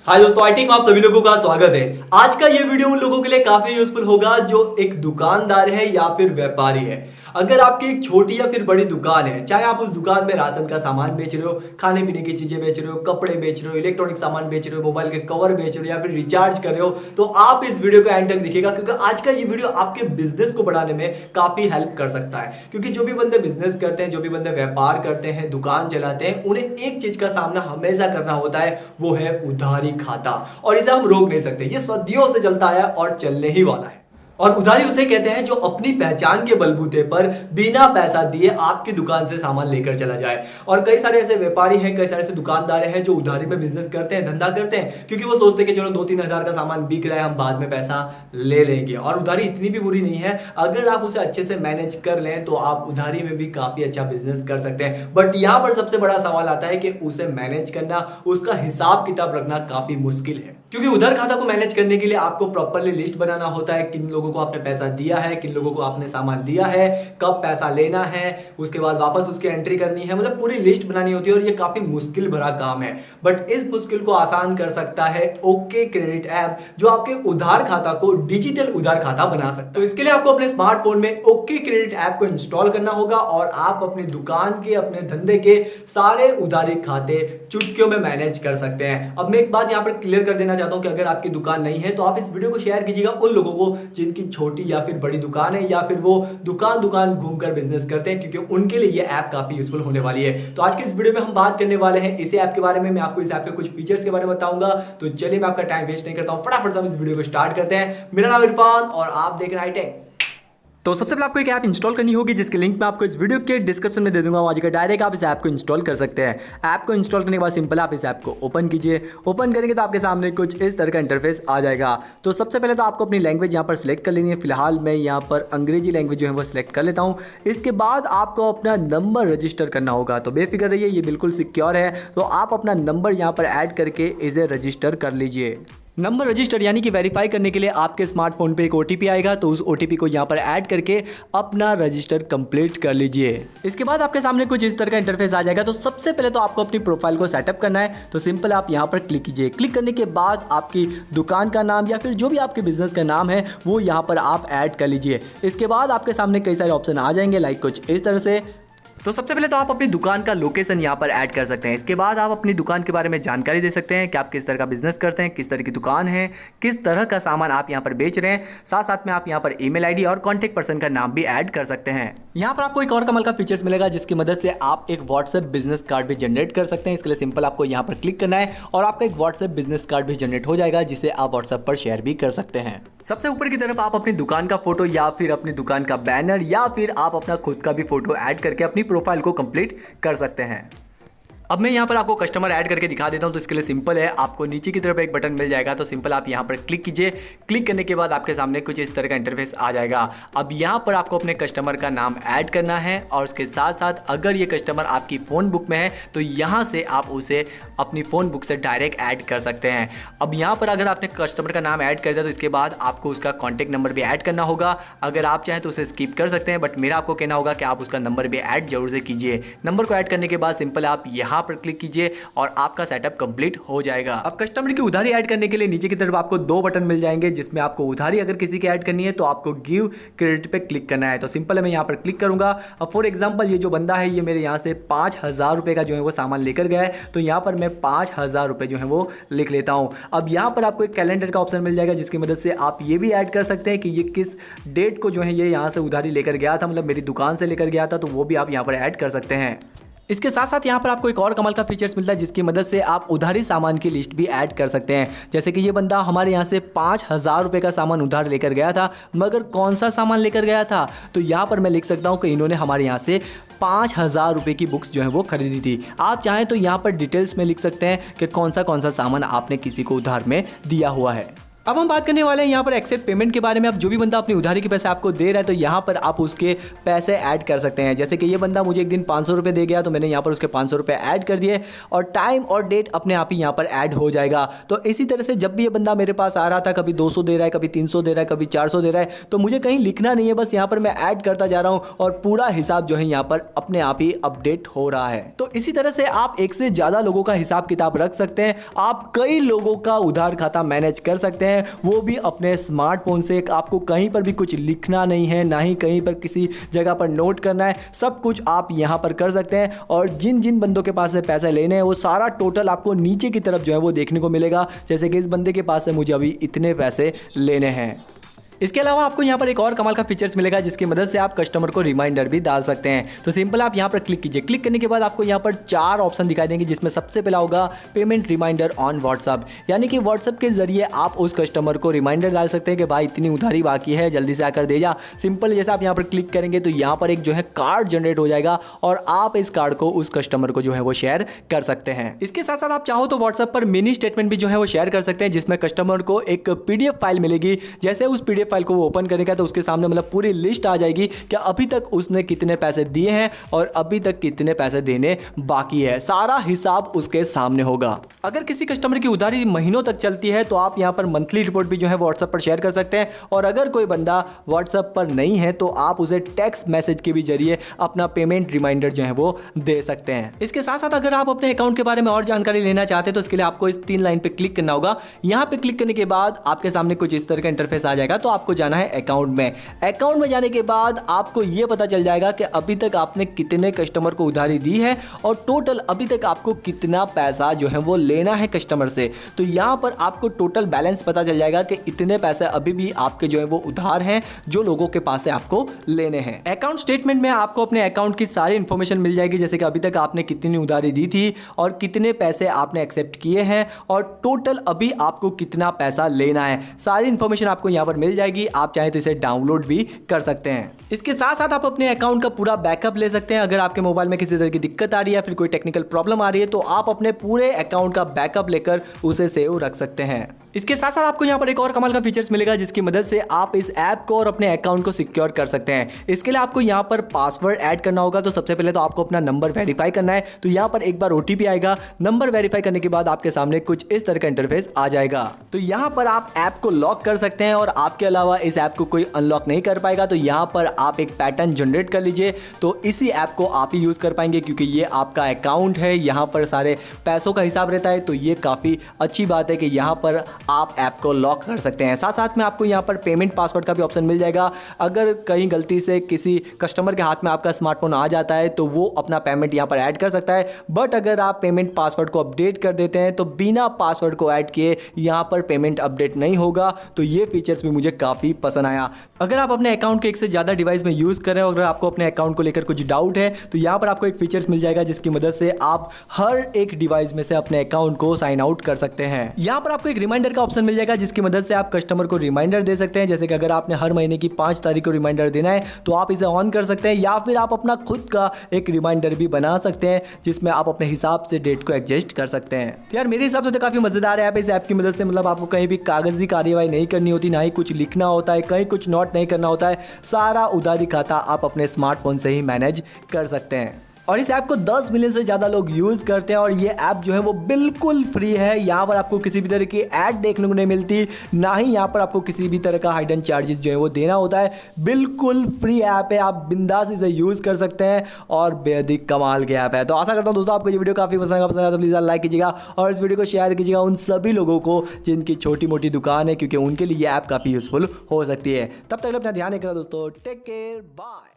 हाय दोस्तों, आई टीम आप सभी लोगों का स्वागत है। आज का ये वीडियो उन लोगों के लिए काफी यूजफुल होगा जो एक दुकानदार है या फिर व्यापारी है। अगर आपकी एक छोटी या फिर बड़ी दुकान है, चाहे आप उस दुकान में राशन का सामान बेच रहे हो, खाने पीने की चीजें बेच रहे हो, कपड़े बेच रहे हो, इलेक्ट्रॉनिक सामान बेच रहे हो, मोबाइल के कवर बेच रहे हो या फिर रिचार्ज कर रहे हो, तो आप इस वीडियो को एंड तक देखिएगा क्योंकि आज का ये वीडियो आपके बिजनेस को बढ़ाने में काफी हेल्प कर सकता है। क्योंकि जो भी बंदे बिजनेस करते हैं, जो भी बंदे व्यापार करते हैं, दुकान चलाते हैं, उन्हें एक चीज का सामना हमेशा करना होता है, वो है उधारी खाता। और इसे हम रोक नहीं सकते, ये सदियों से चलता है और चलने ही वाला है। और उधारी उसे कहते हैं जो अपनी पहचान के बलबूते पर बिना पैसा दिए आपकी दुकान से सामान लेकर चला जाए। और कई सारे ऐसे व्यापारी हैं, कई सारे ऐसे दुकानदार हैं जो उधारी पे बिजनेस करते हैं, धंधा करते हैं, क्योंकि वो सोचते हैं कि चलो 2-3 हजार का सामान बिक रहा है, हम बाद में पैसा ले लेंगे। और उधारी इतनी भी बुरी नहीं है, अगर आप उसे अच्छे से मैनेज कर लें तो आप उधारी में भी काफी अच्छा बिजनेस कर सकते हैं। बट यहाँ पर सबसे बड़ा सवाल आता है कि उसे मैनेज करना, उसका हिसाब किताब रखना काफी मुश्किल है। क्योंकि उधार खाता को मैनेज करने के लिए आपको प्रॉपरली लिस्ट बनाना होता है, किन लोगों को आपने पैसा दिया है, किन लोगों को आपने सामान दिया है, कब पैसा लेना है, उसके बाद वापस उसकी एंट्री करनी है, मतलब पूरी लिस्ट बनानी होती है। और ये काफी मुश्किल भरा काम है, बट इस मुश्किल को आसान कर सकता है ओके क्रेडिट ऐप, जो आपके उधार खाता को डिजिटल उधार खाता बना सकता है। तो इसके लिए आपको अपने स्मार्टफोन में ओके क्रेडिट ऐप को इंस्टॉल करना होगा और आप अपनी दुकान के, अपने धंधे के सारे उधारी खाते चुटकियों में मैनेज कर सकते हैं। अब मैं एक बात यहाँ पर क्लियर कर देना चाहता हूं कि अगर आपकी दुकान नहीं है तो आप इस वीडियो को शेयर कीजिएगा उन लोगों को जिनकी छोटी या फिर बड़ी दुकान है, या फिर वो दुकान दुकान घूमकर बिजनेस करते हैं, क्योंकि उनके लिए ये ऐप काफी यूजफुल होने वाली है। तो आज के इस वीडियो में हम बात करने वाले हैं इस ऐप के बारे में। मैं आपको इस ऐप के कुछ फीचर्स के बारे में बताऊंगा। तो चलिए मैं आपका टाइम वेस्ट नहीं करता हूं, फटाफट से हम इस वीडियो को स्टार्ट करते हैं। मेरा नाम इरफान और आप देख रहे हैं iTech। तो सबसे पहले आपको एक ऐप इंस्टॉल करनी होगी, जिसकी लिंक मैं आपको इस वीडियो के डिस्क्रिप्शन में दे दूंगा। वहां जाकर डायरेक्ट आप इस ऐप को इंस्टॉल कर सकते हैं। ऐप को इंस्टॉल करने के बाद सिंपल आप इस ऐप को ओपन कीजिए। ओपन करेंगे तो आपके सामने कुछ इस तरह का इंटरफेस आ जाएगा। तो सबसे पहले तो आपको अपनी लैंग्वेज यहाँ पर सिलेक्ट कर लेनी है। फिलहाल मैं यहाँ पर अंग्रेजी लैंग्वेज जो है वो सिलेक्ट कर लेता हूँ। इसके बाद आपको अपना नंबर रजिस्टर करना होगा। तो बेफिक्र रहिए, ये बिल्कुल सिक्योर है। तो आप अपना नंबर यहाँ पर ऐड करके इसे रजिस्टर कर लीजिए। नंबर रजिस्टर यानी कि वेरीफाई करने के लिए आपके स्मार्टफोन पे एक ओटीपी आएगा, तो उस ओटीपी को यहाँ पर ऐड करके अपना रजिस्टर कंप्लीट कर लीजिए। इसके बाद आपके सामने कुछ इस तरह का इंटरफेस आ जाएगा। तो सबसे पहले तो आपको अपनी प्रोफाइल को सेटअप करना है। तो सिंपल आप यहाँ पर क्लिक कीजिए। क्लिक करने के बाद आपकी दुकान का नाम या फिर जो भी आपके बिजनेस का नाम है वो यहाँ पर आप ऐड कर लीजिए। इसके बाद आपके सामने कई सारे ऑप्शन आ जाएंगे, लाइक कुछ इस तरह से। तो सबसे पहले तो आप अपनी दुकान का लोकेशन यहाँ पर ऐड कर सकते हैं। इसके बाद आप अपनी दुकान के बारे में जानकारी दे सकते हैं कि आप किस तरह का बिजनेस करते हैं, किस तरह की दुकान है, किस तरह का सामान आप यहाँ पर बेच रहे हैं। साथ साथ में आप यहाँ पर ईमेल आईडी और कॉन्टैक्ट पर्सन का नाम भी ऐड कर सकते हैं। यहाँ पर आपको एक और कमाल का फीचर्स मिलेगा, जिसकी मदद से आप एक व्हाट्सएप बिजनेस कार्ड भी जनरेट कर सकते हैं। इसके लिए सिंपल आपको यहाँ पर क्लिक करना है और आपका एक व्हाट्सएप बिजनेस कार्ड भी जनरेट हो जाएगा, जिसे आप व्हाट्सएप पर शेयर भी कर सकते हैं। सबसे ऊपर की तरफ आप अपनी दुकान का फोटो या फिर अपनी दुकान का बैनर या फिर आप अपना खुद का भी फोटो ऐड करके अपनी प्रोफाइल को कंप्लीट कर सकते हैं। अब मैं यहाँ पर आपको कस्टमर ऐड करके दिखा देता हूँ। तो इसके लिए सिंपल है, आपको नीचे की तरफ एक बटन मिल जाएगा। तो सिंपल आप यहाँ पर क्लिक कीजिए। क्लिक करने के बाद आपके सामने कुछ इस तरह का इंटरफेस आ जाएगा। अब यहाँ पर आपको अपने कस्टमर का नाम ऐड करना है और उसके साथ साथ अगर ये कस्टमर आपकी फ़ोन बुक में है तो यहाँ से आप उसे अपनी फ़ोन बुक से डायरेक्ट ऐड कर सकते हैं। अब यहाँ पर अगर आपने कस्टमर का नाम ऐड कर दिया तो इसके बाद आपको उसका कॉन्टैक्ट नंबर भी ऐड करना होगा। अगर आप चाहें तो उसे स्किप कर सकते हैं, बट मेरा आपको कहना होगा कि आप उसका नंबर भी ऐड जरूर से कीजिए। नंबर को ऐड करने के बाद सिंपल आप यहाँ पर क्लिक कीजिए और आपका सेटअप कंप्लीट हो जाएगा। अब कस्टमर की उधारी ऐड करने के लिए नीचे की तरफ आपको 2 बटन मिल जाएंगे, जिसमें आपको उधारी अगर किसी की ऐड करनी है तो आपको गिव क्रेडिट पे क्लिक करना है। तो सिंपल है, मैं यहाँ पर क्लिक करूंगा। अब फॉर एग्जांपल ये जो बंदा है ये मेरे यहाँ से 5,000 रुपये का जो है वो सामान लेकर गया है, तो यहाँ पर मैं 5,000 रुपये जो है वो लिख लेता हूँ। अब यहाँ पर आपको एक कैलेंडर का ऑप्शन मिल जाएगा, जिसकी मदद से आप ये भी ऐड कर सकते हैं कि ये किस डेट को जो है ये यहाँ से उधारी लेकर गया था, मतलब मेरी दुकान से लेकर गया था, तो वो भी आप यहाँ पर ऐड कर सकते हैं। इसके साथ साथ यहाँ पर आपको एक और कमाल का फीचर्स मिलता है, जिसकी मदद से आप उधारी सामान की लिस्ट भी ऐड कर सकते हैं। जैसे कि ये बंदा हमारे यहाँ से 5,000 रुपये का सामान उधार लेकर गया था, मगर कौन सा सामान लेकर गया था, तो यहाँ पर मैं लिख सकता हूँ कि इन्होंने हमारे यहाँ से 5,000 रुपये की बुक्स जो है वो खरीदी थी। आप चाहें तो यहाँ पर डिटेल्स में लिख सकते हैं कि कौन सा सामान आपने किसी को उधार में दिया हुआ है। अब हम बात करने वाले हैं यहाँ पर एक्सेप्ट पेमेंट के बारे में। अब जो भी बंदा अपनी उधारी के पैसे आपको दे रहा है तो यहाँ पर आप उसके पैसे ऐड कर सकते हैं। जैसे कि ये बंदा मुझे एक दिन 500 रुपये दे गया तो मैंने यहाँ पर उसके 500 रुपये ऐड कर दिए और टाइम और डेट अपने आप ही यहाँ पर ऐड हो जाएगा। तो इसी तरह से जब भी ये बंदा मेरे पास आ रहा था, कभी 200 दे रहा है, कभी 300 दे रहा है, कभी 400 दे रहा है, तो मुझे कहीं लिखना नहीं है, बस यहाँ पर मैं ऐड करता जा रहा हूँ और पूरा हिसाब जो है यहाँ पर अपने आप ही अपडेट हो रहा है। तो इसी तरह से आप एक से ज़्यादा लोगों का हिसाब किताब रख सकते हैं। आप कई लोगों का उधार खाता मैनेज कर सकते हैं, वो भी अपने स्मार्टफोन से। आपको कहीं पर भी कुछ लिखना नहीं है, ना ही कहीं पर किसी जगह पर नोट करना है, सब कुछ आप यहां पर कर सकते हैं। और जिन जिन बंदों के पास से पैसे लेने हैं वो सारा टोटल आपको नीचे की तरफ जो है वो देखने को मिलेगा। जैसे कि इस बंदे के पास से मुझे अभी इतने पैसे लेने हैं। इसके अलावा आपको यहाँ पर एक और कमाल का फीचर्स मिलेगा जिसकी मदद से आप कस्टमर को रिमाइंडर भी डाल सकते हैं। तो सिंपल आप यहाँ पर क्लिक कीजिए। क्लिक करने के बाद आपको यहाँ पर 4 ऑप्शन दिखाई देंगे जिसमें सबसे पहला होगा पेमेंट रिमाइंडर ऑन व्हाट्सअप, यानी कि व्हाट्सअप के जरिए आप उस कस्टमर को रिमाइंडर डाल सकते हैं कि भाई इतनी उधारी बाकी है, जल्दी से आकर दे जा। सिंपल जैसे आप यहाँ पर क्लिक करेंगे तो यहाँ पर एक जो है कार्ड जनरेट हो जाएगा और आप इस कार्ड को उस कस्टमर को जो है वो शेयर कर सकते हैं। इसके साथ साथ आप चाहो तो व्हाट्सएप पर मिनी स्टेटमेंट भी जो है वो शेयर कर सकते हैं जिसमें कस्टमर को एक PDF फाइल मिलेगी। जैसे उस PDF फाइल को वो ओपन करेगा तो उसके सामने मतलब पूरी लिस्ट आ जाएगी कि अभी तक उसने कितने पैसे दिए हैं और अभी तक कितने पैसे देने बाकी है। सारा हिसाब उसके सामने होगा। अगर किसी कस्टमर की उधारी महीनों तक चलती है तो आप यहां पर मंथली रिपोर्ट भी जो है व्हाट्सएप पर शेयर कर सकते हैं। और अगर कोई बंदा व्हाट्सएप पर नहीं है तो आप उसे टेक्स्ट मैसेज के भी जरिए अपना पेमेंट रिमाइंडर जो है वो दे सकते हैं। इसके साथ साथ अगर आप अपने अकाउंट के बारे में और जानकारी लेना चाहते हैं तो इसके लिए आपको इस 3 लाइन पे क्लिक करना होगा। यहां पे क्लिक करने के बाद आपके सामने कुछ इस तरह का इंटरफेस आ जाएगा। तो आपको जाना है अकाउंट में जाने के बाद आपको यह पता चल जाएगा कि अभी तक आपने कितने कस्टमर को उधारी दी है और टोटल अभी तक आपको कितना पैसा जो है वो लेना है कस्टमर से। तो यहां पर आपको टोटल बैलेंस पता चल जाएगा कि इतने पैसे अभी भी आपके जो है वो उधार हैं जो लोगों के पास से आपको लेने हैं। अकाउंट स्टेटमेंट में आपको अपने अकाउंट की सारी इंफॉर्मेशन मिल जाएगी, जैसे कि अभी तक आपने कितनी उधारी दी थी और कितने पैसे आपने एक्सेप्ट किए हैं और टोटल अभी आपको कितना पैसा लेना है। सारी इंफॉर्मेशन आपको यहां पर मिल जाएगी। आप चाहें तो इसे डाउनलोड भी कर सकते हैं। इसके साथ साथ आप अपने अकाउंट का पूरा बैकअप ले सकते हैं। अगर आपके मोबाइल में किसी तरह की दिक्कत आ रही है या फिर कोई टेक्निकल प्रॉब्लम आ रही है तो आप अपने पूरे अकाउंट का बैकअप लेकर उसे सेव रख सकते हैं। इसके साथ साथ आपको यहाँ पर एक और कमाल का फीचर्स मिलेगा जिसकी मदद से आप इस ऐप को और अपने अकाउंट को सिक्योर कर सकते हैं। इसके लिए आपको यहाँ पर पासवर्ड ऐड करना होगा। तो सबसे पहले तो आपको अपना नंबर वेरीफाई करना है। तो यहाँ पर एक बार OTP आएगा। नंबर वेरीफाई करने के बाद आपके सामने कुछ इस तरह का इंटरफेस आ जाएगा। तो यहाँ पर आप ऐप को लॉक कर सकते हैं और आपके अलावा इस ऐप को कोई अनलॉक नहीं कर पाएगा। तो यहाँ पर आप एक पैटर्न जनरेट कर लीजिए। तो इसी ऐप को आप ही यूज़ कर पाएंगे क्योंकि ये आपका अकाउंट है, यहाँ पर सारे पैसों का हिसाब रहता है। तो ये काफ़ी अच्छी बात है कि यहाँ पर आप ऐप को लॉक कर सकते हैं। साथ साथ में आपको यहाँ पर पेमेंट पासवर्ड का भी ऑप्शन मिल जाएगा। अगर कहीं गलती से किसी कस्टमर के हाथ में आपका स्मार्टफोन आ जाता है तो वो अपना पेमेंट यहाँ पर ऐड कर सकता है। बट अगर आप पेमेंट पासवर्ड को अपडेट कर देते हैं तो बिना पासवर्ड को ऐड किए यहाँ पर पेमेंट अपडेट नहीं होगा। तो ये फीचर्स भी मुझे काफ़ी पसंद आया। अगर आप अपने अकाउंट के एक से ज़्यादा डिवाइस में यूज़ कर रहे हैं और अगर आपको अपने अकाउंट को लेकर कुछ डाउट है तो यहाँ पर आपको एक फीचर्स मिल जाएगा जिसकी मदद से आप हर एक डिवाइस में से अपने अकाउंट को साइन आउट कर सकते हैं। यहाँ पर आपको एक रिमाइंडर का ऑप्शन मिल जाएगा जिसकी मदद से आप कस्टमर को रिमाइंडर दे सकते हैं। जैसे कि अगर आपने हर महीने की 5 तारीख को रिमाइंडर देना है तो आप इसे ऑन कर सकते हैं या फिर आप अपना खुद का एक रिमाइंडर भी बना सकते हैं जिसमें आप अपने हिसाब से डेट को एडजस्ट कर सकते हैं। तो यार मेरे हिसाब से तो काफ़ी मज़ेदार ऐप है। इस ऐप की मदद से मतलब आपको कहीं भी कागजी कार्यवाही नहीं करनी होती, ना ही कुछ लिखना होता है, कहीं कुछ नोट नहीं करना होता है। सारा उधारी खाता आप अपने स्मार्टफोन से ही मैनेज कर सकते हैं। और इस ऐप को 10 मिलियन से ज़्यादा लोग यूज़ करते हैं और ये ऐप जो है वो बिल्कुल फ्री है। यहाँ पर आपको किसी भी तरह की ऐड देखने को नहीं मिलती, ना ही यहाँ पर आपको किसी भी तरह का हिडन चार्जेस जो है वो देना होता है। बिल्कुल फ्री ऐप है, आप बिंदास इसे यूज़ कर सकते हैं और बेहद ही कमाल के ऐप है। तो आशा करता हूँ दोस्तों आपको ये वीडियो काफ़ी पसंद आया तो प्लीज़ लाइक कीजिएगा और इस वीडियो को शेयर कीजिएगा उन सभी लोगों को जिनकी छोटी मोटी दुकान है, क्योंकि उनके लिए ये ऐप काफ़ी यूज़फुल हो सकती है। तब तक अपना ध्यान रखिएगा दोस्तों। Take care, bye.